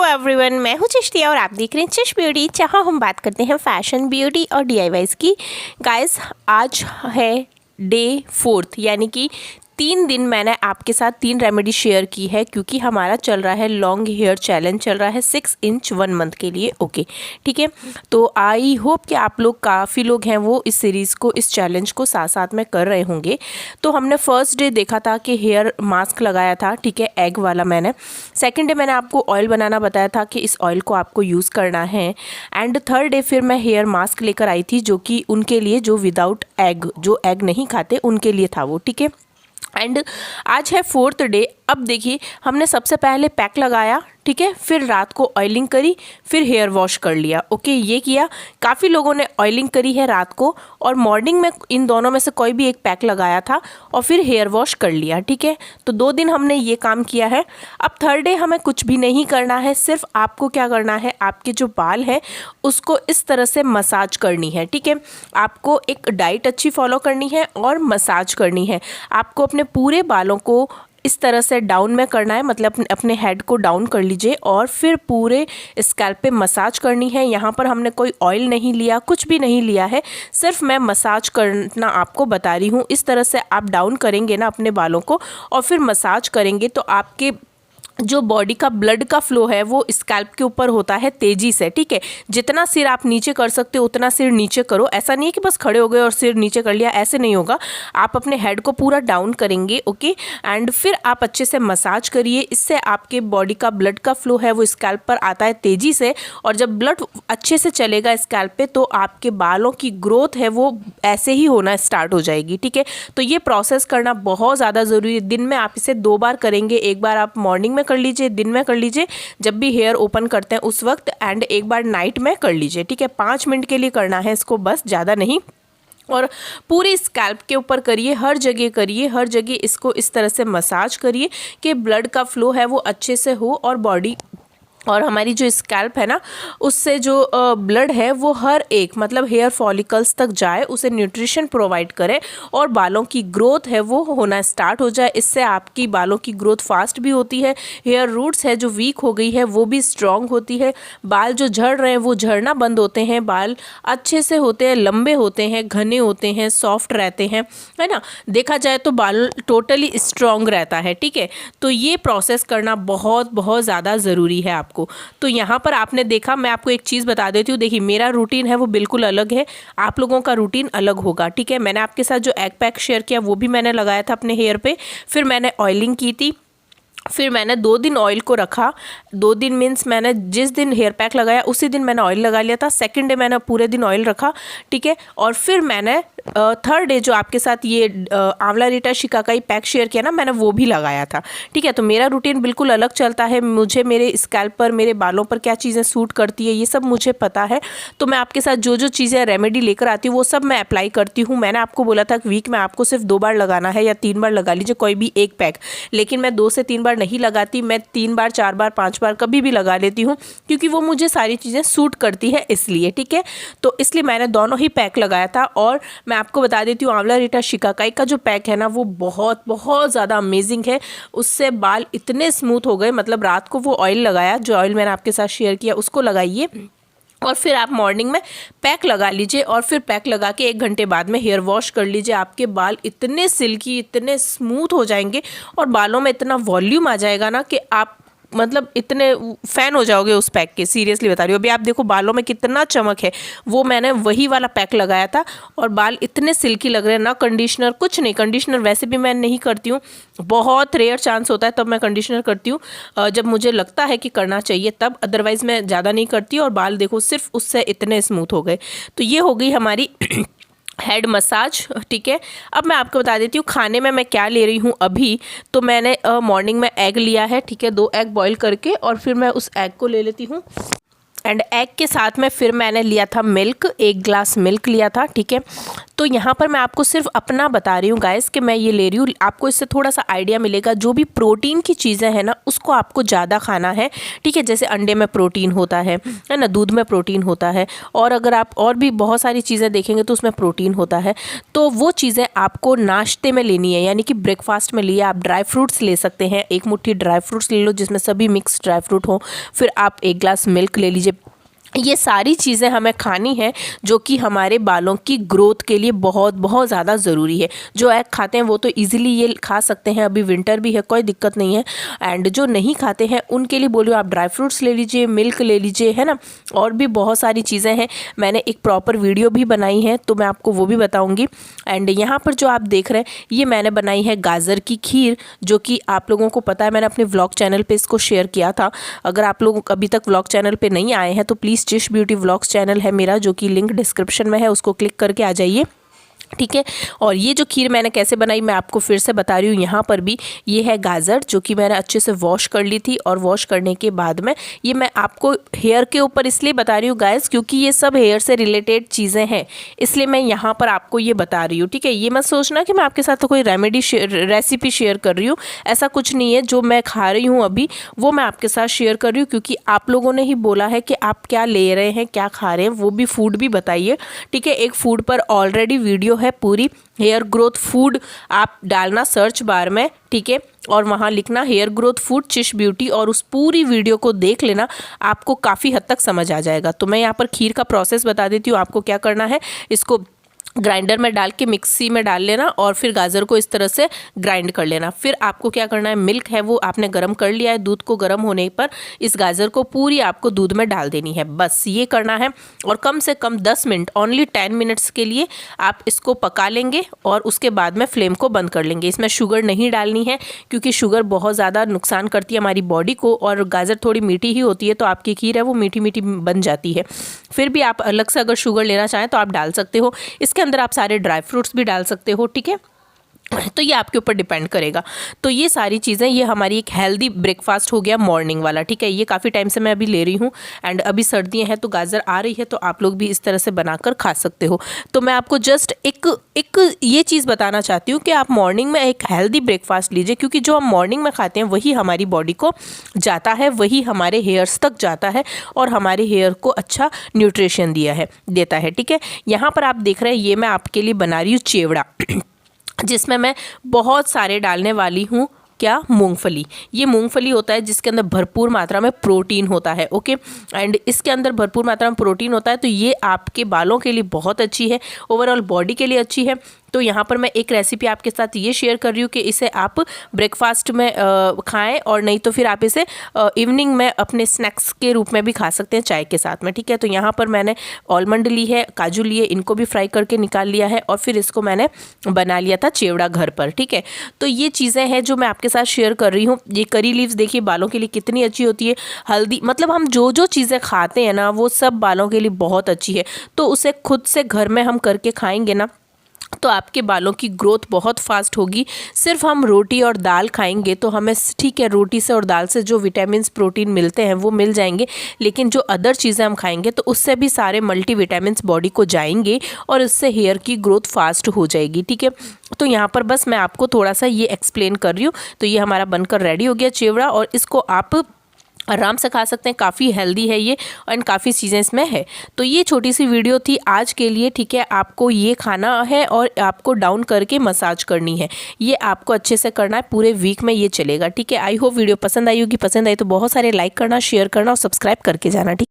Hello everyone, मैं हूँ चिश्ती और आप देख रहे हैं चिश ब्यूटी, जहाँ हम बात करते हैं फैशन, ब्यूटी और DIYs की। गाइस, आज है डे 4, यानी कि 3 दिन मैंने आपके साथ 3 रेमेडी शेयर की है, क्योंकि हमारा चल रहा है लॉन्ग हेयर चैलेंज, चल रहा है 6 इंच 1 मंथ के लिए। ओके, ठीक है। तो आई होप कि आप लोग काफ़ी लोग हैं वो इस सीरीज़ को, इस चैलेंज को साथ साथ में कर रहे होंगे। तो हमने फर्स्ट डे देखा था कि हेयर मास्क लगाया था, ठीक है, एग वाला। मैंने सेकेंड डे मैंने आपको ऑयल बनाना बताया था कि इस ऑयल को आपको यूज़ करना है। एंड थर्ड डे फिर मैं हेयर मास्क लेकर आई थी, जो कि उनके लिए जो विदाउट एग, जो एग नहीं खाते उनके लिए था वो, ठीक है। एंड आज है 4th डे। अब देखिए, हमने सबसे पहले पैक लगाया, ठीक है, फिर रात को ऑयलिंग करी, फिर हेयर वॉश कर लिया। ओके, ये किया। काफ़ी लोगों ने ऑयलिंग करी है रात को, और मॉर्निंग में इन दोनों में से कोई भी एक पैक लगाया था और फिर हेयर वॉश कर लिया, ठीक है। तो 2 दिन हमने ये काम किया है। अब थर्ड डे हमें कुछ भी नहीं करना है, सिर्फ आपको क्या करना है, आपके जो बाल हैं उसको इस तरह से मसाज करनी है, ठीक है। आपको एक डाइट अच्छी फॉलो करनी है और मसाज करनी है। आपको अपने पूरे बालों को इस तरह से डाउन में करना है, मतलब अपने हेड को डाउन कर लीजिए और फिर पूरे स्कैल्प पे मसाज करनी है। यहाँ पर हमने कोई ऑयल नहीं लिया, कुछ भी नहीं लिया है, सिर्फ मैं मसाज करना आपको बता रही हूँ। इस तरह से आप डाउन करेंगे ना अपने बालों को और फिर मसाज करेंगे, तो आपके जो बॉडी का ब्लड का फ्लो है वो स्कैल्प के ऊपर होता है तेज़ी से, ठीक है। जितना सिर आप नीचे कर सकते हो उतना सिर नीचे करो। ऐसा नहीं है कि बस खड़े हो गए और सिर नीचे कर लिया, ऐसे नहीं होगा। आप अपने हेड को पूरा डाउन करेंगे, ओके। एंड फिर आप अच्छे से मसाज करिए। इससे आपके बॉडी का ब्लड का फ्लो है वो स्कैल्प पर आता है तेज़ी से, और जब ब्लड अच्छे से चलेगा स्कैल्प पे तो आपके बालों की ग्रोथ है वो ऐसे ही होना स्टार्ट हो जाएगी, ठीक है। तो ये प्रोसेस करना बहुत ज़्यादा ज़रूरी है। दिन में आप इसे 2 बार करेंगे, एक बार आप मॉर्निंग में कर लीजिए, दिन में कर लीजिए जब भी हेयर ओपन करते हैं उस वक्त, एंड एक बार नाइट में कर लीजिए, ठीक है। 5 मिनट के लिए करना है इसको, बस, ज़्यादा नहीं। और पूरी स्कैल्प के ऊपर करिए, हर जगह करिए, हर जगह इसको इस तरह से मसाज करिए कि ब्लड का फ्लो है वो अच्छे से हो, और बॉडी और हमारी जो स्कैल्प है ना उससे जो ब्लड है वो हर एक, मतलब हेयर फॉलिकल्स तक जाए, उसे न्यूट्रिशन प्रोवाइड करे और बालों की ग्रोथ है वो होना स्टार्ट हो जाए। इससे आपकी बालों की ग्रोथ फास्ट भी होती है, हेयर रूट्स है जो वीक हो गई है वो भी स्ट्रॉन्ग होती है, बाल जो झड़ रहे हैं वो झड़ना बंद होते हैं, बाल अच्छे से होते हैं, लंबे होते हैं, घने होते हैं, सॉफ्ट रहते हैं, है ना। देखा जाए तो बाल टोटली स्ट्रॉन्ग रहता है, ठीक है। तो ये प्रोसेस करना बहुत बहुत ज़्यादा ज़रूरी है आपको। तो यहाँ पर आपने देखा, मैं आपको एक चीज़ बता देती हूँ। देखिए, मेरा रूटीन है वो बिल्कुल अलग है, आप लोगों का रूटीन अलग होगा, ठीक है। मैंने आपके साथ जो एग पैक शेयर किया वो भी मैंने लगाया था अपने हेयर पे, फिर मैंने ऑयलिंग की थी, फिर मैंने 2 दिन ऑयल को रखा। 2 दिन मीन्स मैंने जिस दिन हेयर पैक लगाया उसी दिन मैंने ऑयल लगा लिया था। सेकंड डे मैंने पूरे दिन ऑयल रखा, ठीक है। और फिर मैंने थर्ड डे जो आपके साथ ये आंवला रीटा शिकाकाई पैक शेयर किया ना, मैंने वो भी लगाया था, ठीक है। तो मेरा रूटीन बिल्कुल अलग चलता है। मुझे मेरे स्कैल्प पर, मेरे बालों पर क्या चीज़ें सूट करती है ये सब मुझे पता है। तो मैं आपके साथ जो जो चीज़ें रेमेडी लेकर आती हूँ वो सब मैं अप्लाई करती हूँ। मैंने आपको बोला था कि वीक में आपको सिर्फ 2 बार लगाना है, या 3 बार लगा लीजिए कोई भी एक पैक, लेकिन मैं 2 से 3 बार नहीं लगाती, मैं 3 बार, 4 बार, 5 बार कभी भी लगा लेती हूँ, क्योंकि वो मुझे सारी चीज़ें सूट करती है इसलिए, ठीक है। तो इसलिए मैंने दोनों ही पैक लगाया था। और मैं आपको बता देती हूँ, आंवला रीटा शिकाकाई का जो पैक है ना वो बहुत बहुत ज़्यादा अमेजिंग है। उससे बाल इतने स्मूथ हो गए, मतलब रात को वो ऑयल लगाया, जो ऑयल मैंने आपके साथ शेयर किया उसको लगाइए, और फिर आप मॉर्निंग में पैक लगा लीजिए, और फिर पैक लगा के 1 घंटे बाद में हेयर वॉश कर लीजिए। आपके बाल इतने सिल्की, इतने स्मूथ हो जाएंगे और बालों में इतना वॉल्यूम आ जाएगा ना कि आप मतलब इतने फ़ैन हो जाओगे उस पैक के, सीरियसली बता रही हूँ। अभी आप देखो बालों में कितना चमक है, वो मैंने वही वाला पैक लगाया था और बाल इतने सिल्की लग रहे हैं ना। कंडीशनर कुछ नहीं, कंडीशनर वैसे भी मैं नहीं करती हूँ, बहुत रेयर चांस होता है तब मैं कंडीशनर करती हूँ, जब मुझे लगता है कि करना चाहिए तब, अदरवाइज़ मैं ज़्यादा नहीं करती। और बाल देखो सिर्फ उससे इतने स्मूथ हो गए। तो ये हो गई हमारी हेड मसाज, ठीक है। अब मैं आपको बता देती हूँ खाने में मैं क्या ले रही हूँ अभी। तो मैंने मॉर्निंग में एग लिया है, ठीक है, 2 एग बॉईल करके, और फिर मैं उस एग को ले लेती हूँ। एंड एग के साथ में फिर मैंने लिया था मिल्क, 1 ग्लास मिल्क लिया था, ठीक है। तो यहाँ पर मैं आपको सिर्फ अपना बता रही हूँ गाइस कि मैं ये ले रही हूँ, आपको इससे थोड़ा सा आइडिया मिलेगा। जो भी प्रोटीन की चीज़ें हैं ना उसको आपको ज़्यादा खाना है, ठीक है। जैसे अंडे में प्रोटीन होता है ना, दूध में प्रोटीन होता है, और अगर आप और भी बहुत सारी चीज़ें देखेंगे तो उसमें प्रोटीन होता है। तो वो चीज़ें आपको नाश्ते में लेनी है, यानी कि ब्रेकफास्ट में लिए। आप ड्राई फ्रूट्स ले सकते हैं, एक मुट्ठी ड्राई फ्रूट्स ले लो जिसमें सभी मिक्स ड्राई फ्रूट हो। फिर आप एक ग्लास मिल्क ले लीजिए। ये सारी चीज़ें हमें खानी है जो कि हमारे बालों की ग्रोथ के लिए बहुत बहुत ज़्यादा ज़रूरी है। जो एग खाते हैं वो तो इजीली ये खा सकते हैं, अभी विंटर भी है, कोई दिक्कत नहीं है। एंड जो नहीं खाते हैं उनके लिए बोलिए आप ड्राई फ्रूट्स ले लीजिए, मिल्क ले लीजिए, है ना। और भी बहुत सारी चीज़ें हैं, मैंने एक प्रॉपर वीडियो भी बनाई है तो मैं आपको वो भी बताऊँगी। एंड यहाँ पर जो आप देख रहे हैं ये मैंने बनाई है गाजर की खीर, जो कि आप लोगों को पता है, मैंने अपने व्लॉग चैनल पर इसको शेयर किया था। अगर आप लोग अभी तक व्लॉग चैनल पर नहीं आए हैं तो प्लीज़ चिश ब्यूटी व्लॉग्स चैनल है मेरा, जो कि लिंक डिस्क्रिप्शन में है, उसको क्लिक करके आ जाइए, ठीक है। और ये जो खीर मैंने कैसे बनाई मैं आपको फिर से बता रही हूँ। यहाँ पर भी ये है गाजर जो कि मैंने अच्छे से वॉश कर ली थी, और वॉश करने के बाद में ये मैं आपको हेयर के ऊपर इसलिए बता रही हूँ गाइस क्योंकि ये सब हेयर से रिलेटेड चीज़ें हैं, इसलिए मैं यहाँ पर आपको ये बता रही हूँ, ठीक है। ये मत सोचना कि मैं आपके साथ तो कोई रेसिपी शेयर कर रही हूँ, ऐसा कुछ नहीं है। जो मैं खा रही हूँ अभी वो मैं आपके साथ शेयर कर रही हूँ क्योंकि आप लोगों ने ही बोला है कि आप क्या ले रहे हैं, क्या खा रहे हैं, वो भी फूड भी बताइए, ठीक है। एक फूड पर ऑलरेडी वीडियो है पूरी, हेयर ग्रोथ फूड, आप डालना सर्च बार में, ठीक है, और वहाँ लिखना हेयर ग्रोथ फूड चिश ब्यूटी, और उस पूरी वीडियो को देख लेना, आपको काफ़ी हद तक समझ आ जाएगा। तो मैं यहाँ पर खीर का प्रोसेस बता देती हूँ। आपको क्या करना है, इसको ग्राइंडर में डाल के मिक्सी में डाल लेना, और फिर गाजर को इस तरह से ग्राइंड कर लेना। फिर आपको क्या करना है, मिल्क है वो आपने गर्म कर लिया है, दूध को गर्म होने पर इस गाजर को पूरी आपको दूध में डाल देनी है, बस ये करना है। और कम से कम 10 मिनट, ओनली 10 मिनट्स के लिए आप इसको पका लेंगे, और उसके बाद में फ्लेम को बंद कर लेंगे। इसमें शुगर नहीं डालनी है क्योंकि शुगर बहुत ज़्यादा नुकसान करती है हमारी बॉडी को, और गाजर थोड़ी मीठी ही होती है तो आपकी खीर है वो मीठी मीठी बन जाती है। फिर भी आप अलग से अगर शुगर लेना चाहें तो आप डाल सकते हो। इसके अंदर आप सारे ड्राई फ्रूट्स भी डाल सकते हो, ठीक है। तो ये आपके ऊपर डिपेंड करेगा। तो ये सारी चीज़ें, ये हमारी एक हेल्दी ब्रेकफास्ट हो गया मॉर्निंग वाला, ठीक है। ये काफ़ी टाइम से मैं अभी ले रही हूँ, एंड अभी सर्दियाँ हैं तो गाजर आ रही है तो आप लोग भी इस तरह से बनाकर खा सकते हो। तो मैं आपको जस्ट एक ये चीज़ बताना चाहती हूँ कि आप मॉर्निंग में एक हेल्दी ब्रेकफास्ट लीजिए, क्योंकि जो हम मॉर्निंग में खाते हैं वही हमारी बॉडी को जाता है, वही हमारे हेयर्स तक जाता है, और हमारे हेयर को अच्छा न्यूट्रिशन देता है, ठीक है। यहाँ पर आप देख रहे हैं ये मैं आपके लिए बना रही हूँ चिवड़ा जिसमें मैं बहुत सारे डालने वाली हूँ, क्या, मूंगफली। ये मूंगफली होता है जिसके अंदर भरपूर मात्रा में प्रोटीन होता है, ओके। एंड इसके अंदर भरपूर मात्रा में प्रोटीन होता है तो ये आपके बालों के लिए बहुत अच्छी है, ओवरऑल बॉडी के लिए अच्छी है। तो यहाँ पर मैं एक रेसिपी आपके साथ ये शेयर कर रही हूँ कि इसे आप ब्रेकफास्ट में खाएं, और नहीं तो फिर आप इसे इवनिंग में अपने स्नैक्स के रूप में भी खा सकते हैं चाय के साथ में, ठीक है। तो यहाँ पर मैंने आलमंड ली है, काजू लिए, इनको भी फ्राई करके निकाल लिया है, और फिर इसको मैंने बना लिया था चिवड़ा घर पर, ठीक है। तो ये चीज़ें हैं जो मैं आपके साथ शेयर कर रही हूँ। ये करी लीव्स देखिए बालों के लिए कितनी अच्छी होती है, हल्दी, मतलब हम जो जो चीज़ें खाते हैं ना वो सब बालों के लिए बहुत अच्छी है। तो उसे खुद से घर में हम करके खाएंगे ना तो आपके बालों की ग्रोथ बहुत फास्ट होगी। सिर्फ हम रोटी और दाल खाएंगे तो हमें, ठीक है, रोटी से और दाल से जो विटामिन्स प्रोटीन मिलते हैं वो मिल जाएंगे, लेकिन जो अदर चीज़ें हम खाएंगे तो उससे भी सारे मल्टीविटामिन्स बॉडी को जाएंगे, और इससे हेयर की ग्रोथ फास्ट हो जाएगी, ठीक है। तो यहाँ पर बस मैं आपको थोड़ा सा ये एक्सप्लेन कर रही हूँ। तो ये हमारा बनकर रेडी हो गया चिवड़ा, और इसको आप आराम से खा सकते हैं, काफ़ी हेल्दी है ये, एंड काफ़ी चीज़ें इसमें है। तो ये छोटी सी वीडियो थी आज के लिए, ठीक है। आपको ये खाना है और आपको डाउन करके मसाज करनी है, ये आपको अच्छे से करना है, पूरे वीक में ये चलेगा, ठीक है। आई होप वीडियो पसंद आई होगी, पसंद आई तो बहुत सारे लाइक करना, शेयर करना और सब्सक्राइब करके जाना, ठीक।